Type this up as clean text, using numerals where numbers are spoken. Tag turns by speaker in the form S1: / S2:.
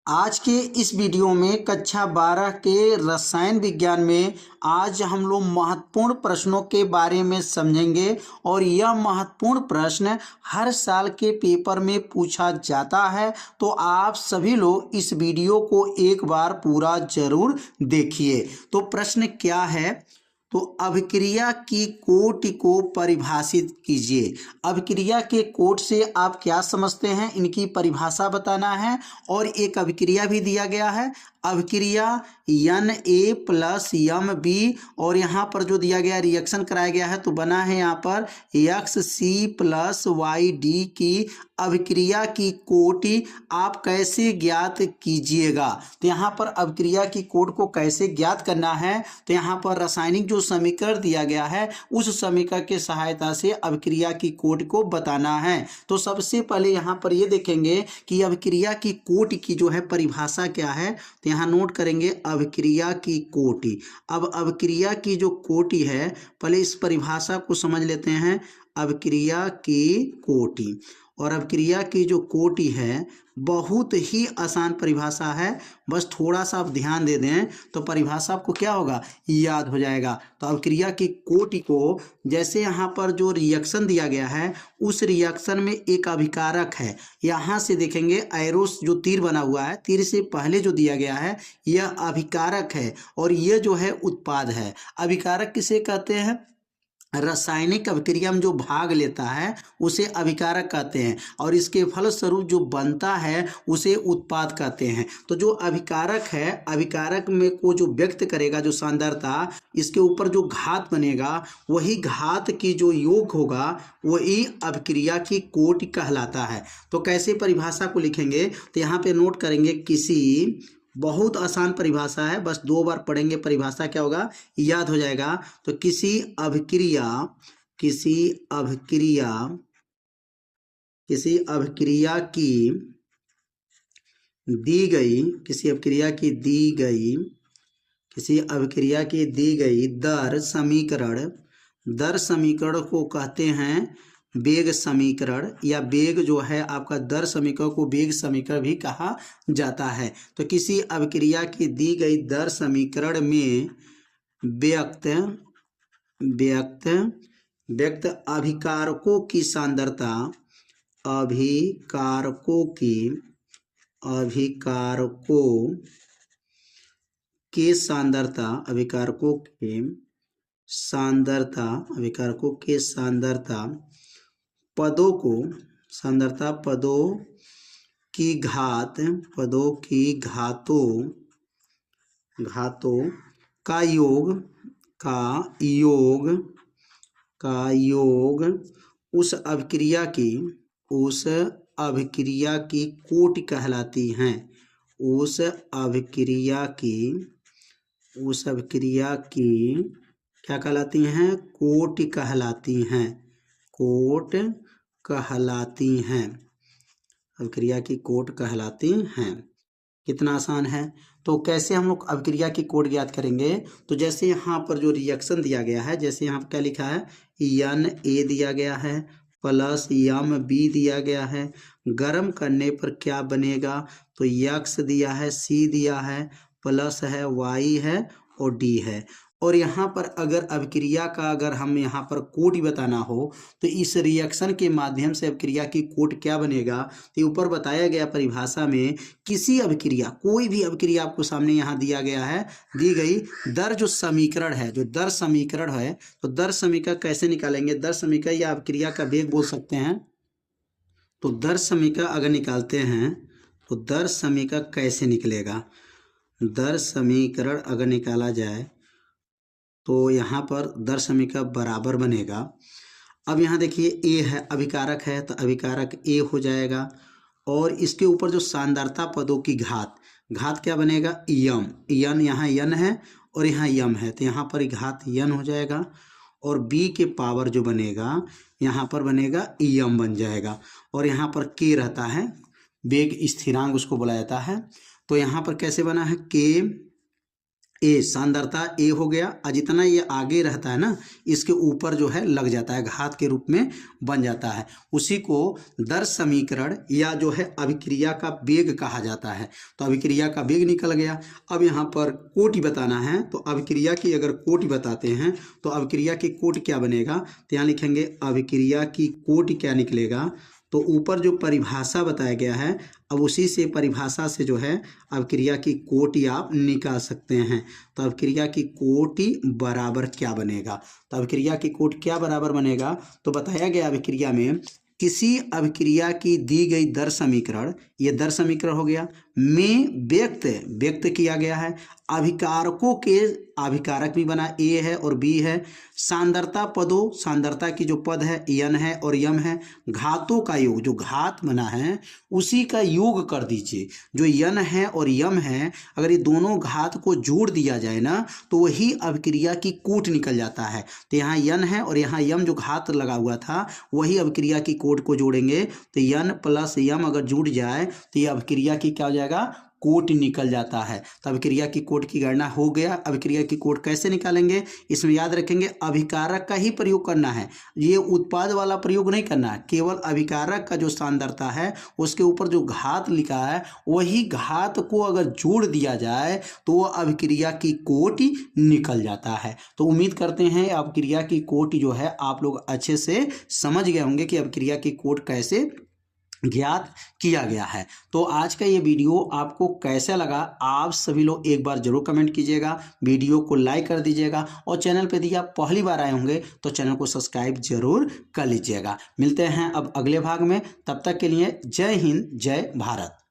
S1: आज के इस वीडियो में कक्षा 12 के रसायन विज्ञान में आज हम लोग महत्वपूर्ण प्रश्नों के बारे में समझेंगे और यह महत्वपूर्ण प्रश्न हर साल के पेपर में पूछा जाता है। तो आप सभी लोग इस वीडियो को एक बार पूरा जरूर देखिए। तो प्रश्न क्या है, तो अभिक्रिया की कोटि को परिभाषित कीजिए। अभिक्रिया के कोट से आप क्या समझते हैं, इनकी परिभाषा बताना है। और एक अभिक्रिया भी दिया गया है, अभिक्रिया Na+M_B और यहाँ पर जो दिया गया रिएक्शन कराया गया है तो बना है यहाँ पर Xc+YD की अभिक्रिया की कोटि आप कैसे ज्ञात कीजिएगा। तो यहाँ पर अभिक्रिया की कोट को कैसे ज्ञात करना है, तो यहाँ पर रासायनिक जो समीकरण दिया गया है उस समीकरण के सहायता से अभिक्रिया की कोट को बताना है। तो सबसे पहले यहाँ पर ये देखेंगे कि अभिक्रिया की कोटि की जो है परिभाषा क्या है। तो यहाँ नोट करेंगे अभिक्रिया की कोटि। अब अभिक्रिया की जो कोटि है, पहले इस परिभाषा को समझ लेते हैं। अभिक्रिया की कोटि और अभिक्रिया की जो कोटि है बहुत ही आसान परिभाषा है, बस थोड़ा सा आप ध्यान दे दें तो परिभाषा आपको क्या होगा, याद हो जाएगा। तो अभिक्रिया की कोटि को जैसे यहाँ पर जो रिएक्शन दिया गया है उस रिएक्शन में एक अभिकारक है, यहाँ से देखेंगे एरोस जो तीर बना हुआ है, तीर से पहले जो दिया गया है यह अभिकारक है और यह जो है उत्पाद है। अभिकारक किसे कहते हैं, रासायनिक अभिक्रिया में जो भाग लेता है उसे अभिकारक कहते हैं और इसके फलस्वरूप जो बनता है उसे उत्पाद कहते हैं। तो जो अभिकारक है, अभिकारक में को जो व्यक्त करेगा जो सांद्रता, इसके ऊपर जो घात बनेगा वही घात की जो योग होगा वही अभिक्रिया की कोटि कहलाता है। तो कैसे परिभाषा को लिखेंगे, तो यहाँ पे नोट करेंगे किसी, बहुत आसान परिभाषा है, बस 2 बार पढ़ेंगे परिभाषा क्या होगा याद हो जाएगा। तो किसी अभिक्रिया की दी गई दर समीकरण को कहते हैं वेग समीकरण, या वेग जो है आपका दर समीकरण को वेग समीकरण भी कहा जाता है। तो किसी अभिक्रिया की दी गई दर समीकरण में व्यक्त अभिकारकों की सांद्रता अभिकारकों के सांद्रता पदों की घातों का योग उस अभिक्रिया की कोटि कहलाती हैं। उस अभिक्रिया की क्या कहलाती हैं, कोटि कहलाती हैं। अभिक्रिया की कोट कहलाती हैं। कितना आसान है। तो कैसे हम लोग अभिक्रिया की कोट ज्ञात करेंगे, तो जैसे यहाँ पर जो रिएक्शन दिया गया है, जैसे यहाँ पर क्या लिखा है Na दिया गया है प्लस M_B दिया गया है, गर्म करने पर क्या बनेगा, तो X दिया है, C दिया है, प्लस है, Y है और D है। और यहाँ पर अगर अभिक्रिया का हम यहाँ पर कोटि बताना हो तो इस रिएक्शन के माध्यम से अभिक्रिया की कोट क्या बनेगा, तो ऊपर बताया गया परिभाषा में किसी अभिक्रिया, कोई भी अभिक्रिया आपको सामने यहाँ दिया गया है, दी गई दर जो समीकरण है, तो दर समीकरण कैसे निकालेंगे, दर समीकरण या अभिक्रिया का वेग बोल सकते हैं। तो दर समीकरण अगर निकालते हैं तो दर समीकरण कैसे निकलेगा, दर समीकरण अगर निकाला जाए तो यहाँ पर दर समीकरण बराबर बनेगा। अब यहाँ देखिए ए है, अभिकारक है तो अभिकारक ए हो जाएगा और इसके ऊपर जो सांद्रता पदों की घात क्या बनेगा, यम, यहाँ यन है और यहाँ यम है तो यहाँ पर घात यन हो जाएगा और बी के पावर जो बनेगा यहाँ पर बनेगा यम बन जाएगा और यहाँ पर के रहता है, वेग स्थिरांक उसको बोला जाता है। तो यहाँ पर कैसे बना है, के ए, सांद्रता ए हो गया, और जितना ये आगे रहता है ना इसके ऊपर जो है लग जाता है, घात के रूप में बन जाता है। उसी को दर समीकरण या जो है अभिक्रिया का वेग कहा जाता है। तो अभिक्रिया का वेग निकल गया। अब यहाँ पर कोटि बताना है, तो अभिक्रिया की अगर कोटि बताते हैं तो अभिक्रिया की कोटि क्या बनेगा, तो यहाँ लिखेंगे अभिक्रिया की कोटि क्या निकलेगा। तो ऊपर जो परिभाषा बताया गया है, अब उसी से परिभाषा से जो है अभिक्रिया की कोटि आप निकाल सकते हैं। तो अभिक्रिया की कोटि बराबर क्या बनेगा, तो अभिक्रिया की कोटि क्या बराबर बनेगा, तो बताया गया अभिक्रिया में किसी अभिक्रिया की दी गई दर समीकरण, ये दर समीकरण हो गया, में व्यक्त किया गया है अभिकारकों के, अभिकारक भी बना ए है और बी है, सांद्रता पदों, सांद्रता की जो पद है यन है और यम है, घातों का योग, जो घात बना है उसी का योग कर दीजिए। जो यन है और यम है अगर ये दोनों घात को जोड़ दिया जाए ना तो वही अभिक्रिया की कोटि निकल जाता है। तो यहाँ यन है और यहाँ यम जो घात लगा हुआ था वही अभिक्रिया की कोटि को जोड़ेंगे, तो यन प्लस यम अगर जुड़ जाए तो ये अभिक्रिया की क्या हो जाएगा, कोटि निकल जाता है। तो अभिक्रिया की कोटि की गणना हो गया। अभिक्रिया की कोटि कैसे निकालेंगे, इसमें याद रखेंगे अभिकारक का ही प्रयोग करना है, ये उत्पाद वाला प्रयोग नहीं करना है। केवल अभिकारक का जो सांद्रता है उसके ऊपर जो घात लिखा है वही घात को अगर जोड़ दिया जाए तो वो अभिक्रिया की कोटि निकल जाता है। तो उम्मीद करते हैं अभिक्रिया की कोटि जो है आप लोग अच्छे से समझ गए होंगे कि अभिक्रिया की कोटि कैसे ज्ञात किया गया है। तो आज का ये वीडियो आपको कैसा लगा आप सभी लोग एक बार जरूर कमेंट कीजिएगा, वीडियो को लाइक कर दीजिएगा और चैनल पे यदि आप पहली बार आए होंगे तो चैनल को सब्सक्राइब जरूर कर लीजिएगा। मिलते हैं अब अगले भाग में, तब तक के लिए जय हिंद जय भारत।